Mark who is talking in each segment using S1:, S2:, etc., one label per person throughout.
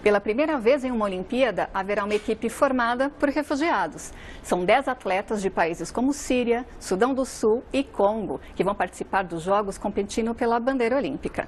S1: Pela primeira vez em uma Olimpíada, haverá uma equipe formada por refugiados. São 10 atletas de países como Síria, Sudão do Sul e Congo, que vão participar dos Jogos competindo pela bandeira olímpica.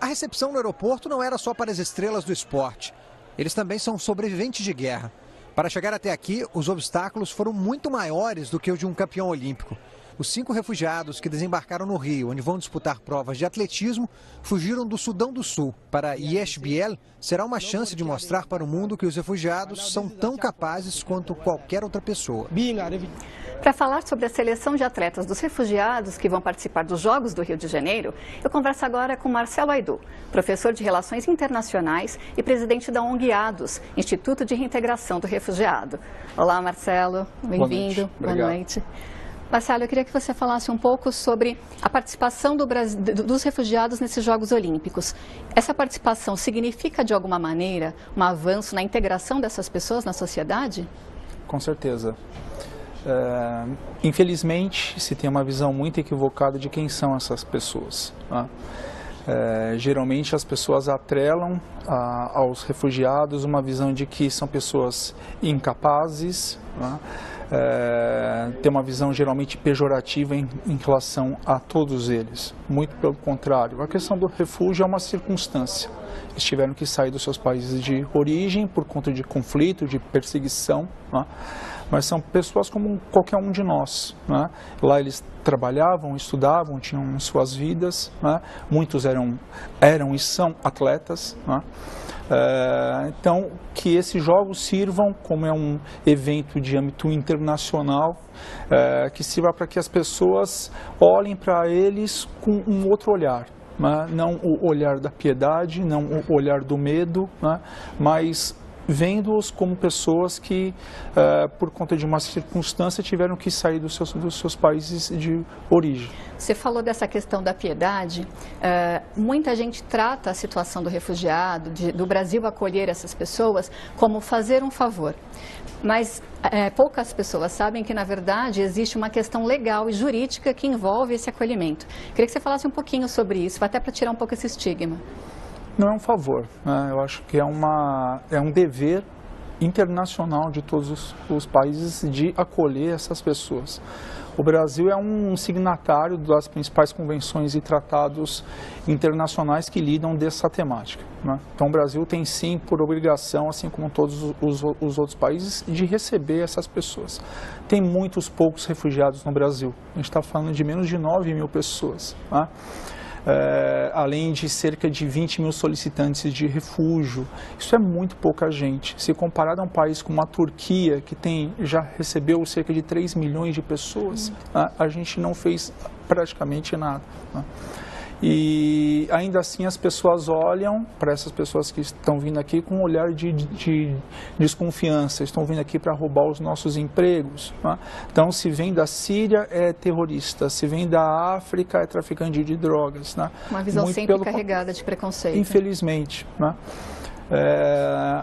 S2: A recepção no aeroporto não era só para as estrelas do esporte. Eles também são sobreviventes de guerra. Para chegar até aqui, os obstáculos foram muito maiores do que os de um campeão olímpico. Os 5 refugiados que desembarcaram no Rio, onde vão disputar provas de atletismo, fugiram do Sudão do Sul. Para ISBL, será uma chance de mostrar para o mundo que os refugiados são tão capazes quanto qualquer outra pessoa.
S1: Para falar sobre a seleção de atletas dos refugiados que vão participar dos Jogos do Rio de Janeiro, eu converso agora com Marcelo Aydu, professor de Relações Internacionais e presidente da ONG ADOS, Instituto de Reintegração do Refugiado. Olá, Marcelo. Bem-vindo. Boa noite. Marcelo, eu queria que você falasse um pouco sobre a participação dos refugiados nesses Jogos Olímpicos. Essa participação significa, de alguma maneira, um avanço na integração dessas pessoas na sociedade?
S3: Com certeza. Infelizmente, se tem uma visão muito equivocada de quem são essas pessoas. Né? Geralmente as pessoas atrelam aos refugiados uma visão de que são pessoas incapazes, né? Tem uma visão geralmente pejorativa em relação a todos eles. Muito pelo contrário, a questão do refúgio é uma circunstância. Eles tiveram que sair dos seus países de origem por conta de conflito, de perseguição, né? Mas são pessoas como qualquer um de nós, né? Lá eles trabalhavam, estudavam, tinham suas vidas, né? Muitos eram e são atletas, né? Então, que esses jogos sirvam como um evento de âmbito internacional, que sirva para que as pessoas olhem para eles com um outro olhar. Né? Não o olhar da piedade, não o olhar do medo, né? Mas vendo-os como pessoas que, por conta de uma circunstância, tiveram que sair dos seus países de origem.
S1: Você falou dessa questão da piedade. Muita gente trata a situação do refugiado, do Brasil acolher essas pessoas, como fazer um favor. Mas poucas pessoas sabem que, na verdade, existe uma questão legal e jurídica que envolve esse acolhimento. Queria que você falasse um pouquinho sobre isso, até para tirar um pouco esse estigma.
S3: Não é um favor, né? Eu acho que é um dever internacional de todos os países de acolher essas pessoas. O Brasil é um signatário das principais convenções e tratados internacionais que lidam dessa temática, né? Então o Brasil tem sim por obrigação, assim como todos os outros países, de receber essas pessoas. Tem poucos refugiados no Brasil, a gente está falando de menos de 9 mil pessoas, né? Além de cerca de 20 mil solicitantes de refúgio. Isso é muito pouca gente. Se comparado a um país como a Turquia, que já recebeu cerca de 3 milhões de pessoas, a gente não fez praticamente nada, né? E ainda assim as pessoas olham para essas pessoas que estão vindo aqui com um olhar de desconfiança, estão vindo aqui para roubar os nossos empregos, né? Então, se vem da Síria é terrorista, se vem da África é traficante de drogas, né?
S1: Uma visão sempre carregada de preconceito.
S3: Infelizmente, né?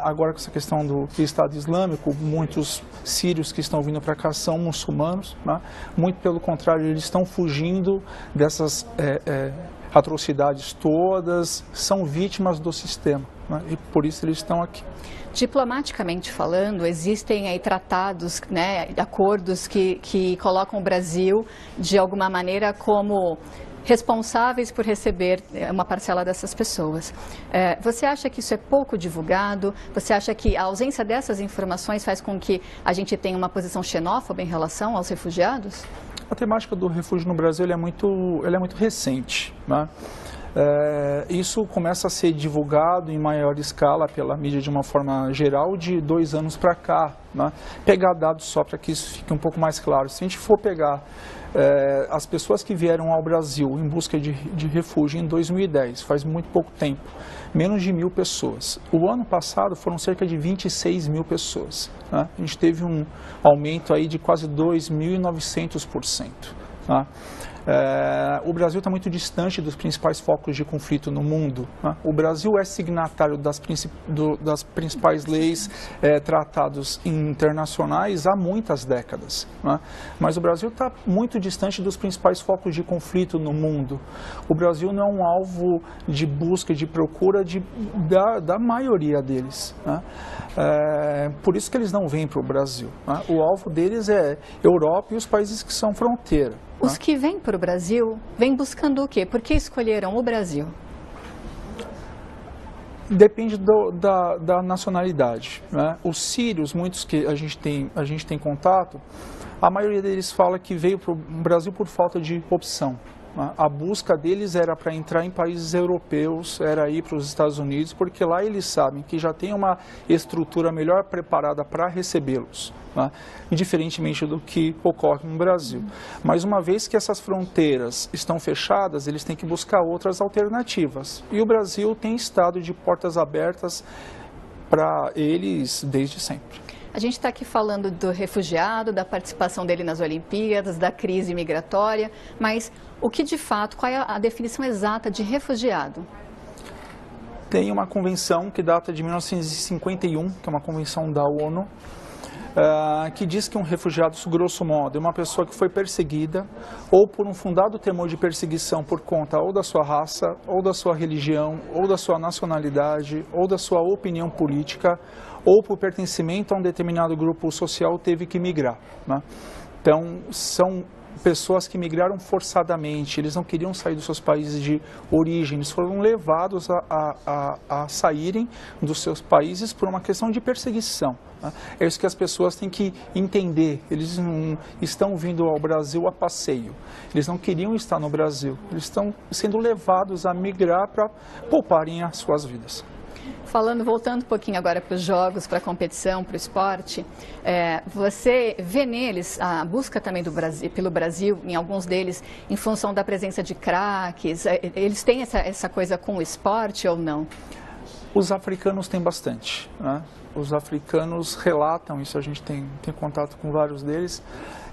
S3: Agora com essa questão do Estado Islâmico, muitos sírios que estão vindo para cá são muçulmanos, né? Muito pelo contrário, eles estão fugindo dessas atrocidades todas, são vítimas do sistema, né? E por isso eles estão aqui.
S1: Diplomaticamente falando, existem aí tratados, né, acordos que colocam o Brasil de alguma maneira como responsáveis por receber uma parcela dessas pessoas. Você acha que isso é pouco divulgado? Você acha que a ausência dessas informações faz com que a gente tenha uma posição xenófoba em relação aos refugiados?
S3: A temática do refúgio no Brasil é muito recente, né? Isso começa a ser divulgado em maior escala pela mídia de uma forma geral de 2 anos para cá, né? Pegar dados só para que isso fique um pouco mais claro. Se a gente for pegar as pessoas que vieram ao Brasil em busca de refúgio em 2010, faz muito pouco tempo, menos de 1.000 pessoas. O ano passado foram cerca de 26 mil pessoas, né? A gente teve um aumento aí de quase 2.900%. Tá? O Brasil está muito distante dos principais focos de conflito no mundo, né? O Brasil é signatário das principais leis, tratados internacionais há muitas décadas, né? Mas o Brasil está muito distante dos principais focos de conflito no mundo. O Brasil não é um alvo de busca, de procura da maioria deles, né? Por isso que eles não vêm para o Brasil, né? O alvo deles é Europa e os países que são fronteira.
S1: Os que vêm para o Brasil, vêm buscando o quê? Por que escolheram o Brasil?
S3: Depende da nacionalidade, né? Os sírios, muitos que a gente tem contato, a maioria deles fala que veio para o Brasil por falta de opção. A busca deles era para entrar em países europeus, era ir para os Estados Unidos, porque lá eles sabem que já tem uma estrutura melhor preparada para recebê-los, né? Diferentemente do que ocorre no Brasil. Mas uma vez que essas fronteiras estão fechadas, eles têm que buscar outras alternativas. E o Brasil tem estado de portas abertas para eles desde sempre.
S1: A gente está aqui falando do refugiado, da participação dele nas Olimpíadas, da crise migratória, mas o que de fato, qual é a definição exata de refugiado?
S3: Tem uma convenção que data de 1951, que é uma convenção da ONU, que diz que um refugiado, grosso modo, é uma pessoa que foi perseguida ou por um fundado temor de perseguição por conta ou da sua raça, ou da sua religião, ou da sua nacionalidade, ou da sua opinião política, ou por pertencimento a um determinado grupo social, teve que migrar, né? Então, são pessoas que migraram forçadamente, eles não queriam sair dos seus países de origem, eles foram levados a saírem dos seus países por uma questão de perseguição, né? É isso que as pessoas têm que entender. Eles não estão vindo ao Brasil a passeio, eles não queriam estar no Brasil, eles estão sendo levados a migrar para pouparem as suas vidas.
S1: Voltando um pouquinho agora para os jogos, para a competição, para o esporte, você vê neles a busca também pelo Brasil, em alguns deles, em função da presença de craques, eles têm essa coisa com o esporte ou não?
S3: Os africanos têm bastante, né? Os africanos relatam isso, a gente tem contato com vários deles,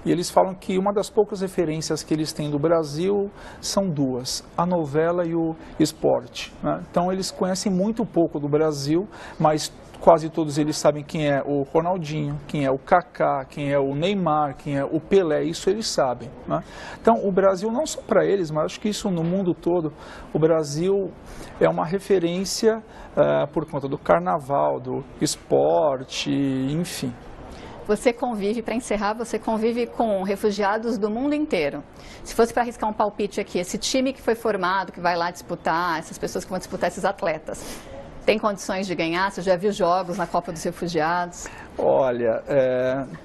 S3: e eles falam que uma das poucas referências que eles têm do Brasil são duas, a novela e o esporte, né? Então eles conhecem muito pouco do Brasil, mas quase todos eles sabem quem é o Ronaldinho, quem é o Kaká, quem é o Neymar, quem é o Pelé, isso eles sabem, né? Então o Brasil, não só para eles, mas acho que isso no mundo todo, o Brasil é uma referência por conta do carnaval, do esporte, enfim.
S1: Você convive, para encerrar, você convive com refugiados do mundo inteiro. Se fosse para arriscar um palpite aqui, esse time que foi formado, que vai lá disputar, essas pessoas que vão disputar, esses atletas, tem condições de ganhar? Você já viu jogos na Copa dos Refugiados? Olha,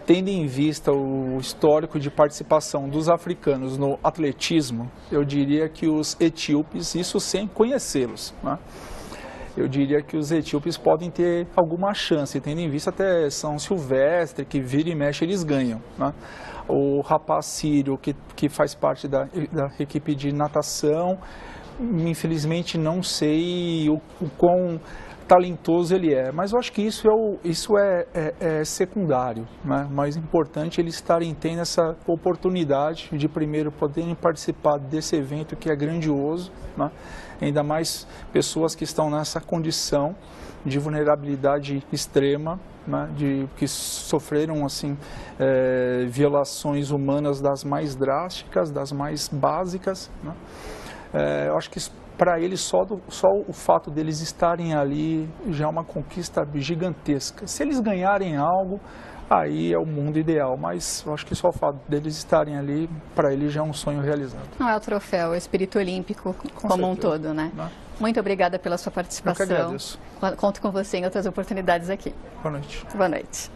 S3: tendo em vista o histórico de participação dos africanos no atletismo, eu diria que os etíopes, isso sem conhecê-los, né? Eu diria que os etíopes podem ter alguma chance, tendo em vista até São Silvestre, que vira e mexe eles ganham, né? O rapaz sírio, que faz parte da equipe de natação, infelizmente não sei o quão talentoso ele é, mas eu acho que isso é secundário, né? Mais importante eles tendo essa oportunidade de primeiro poderem participar desse evento que é grandioso, né? Ainda mais pessoas que estão nessa condição de vulnerabilidade extrema, né? Que sofreram assim violações humanas das mais drásticas, das mais básicas, né? Eu acho que para eles só o fato deles estarem ali já é uma conquista gigantesca. Se eles ganharem algo, aí é o mundo ideal, mas eu acho que só o fato deles estarem ali, para eles já é um sonho realizado. Não é o troféu, é o espírito olímpico como um todo, né? Muito obrigada pela sua participação. Eu que agradeço. Conto com você em outras oportunidades aqui. Boa noite. Boa noite.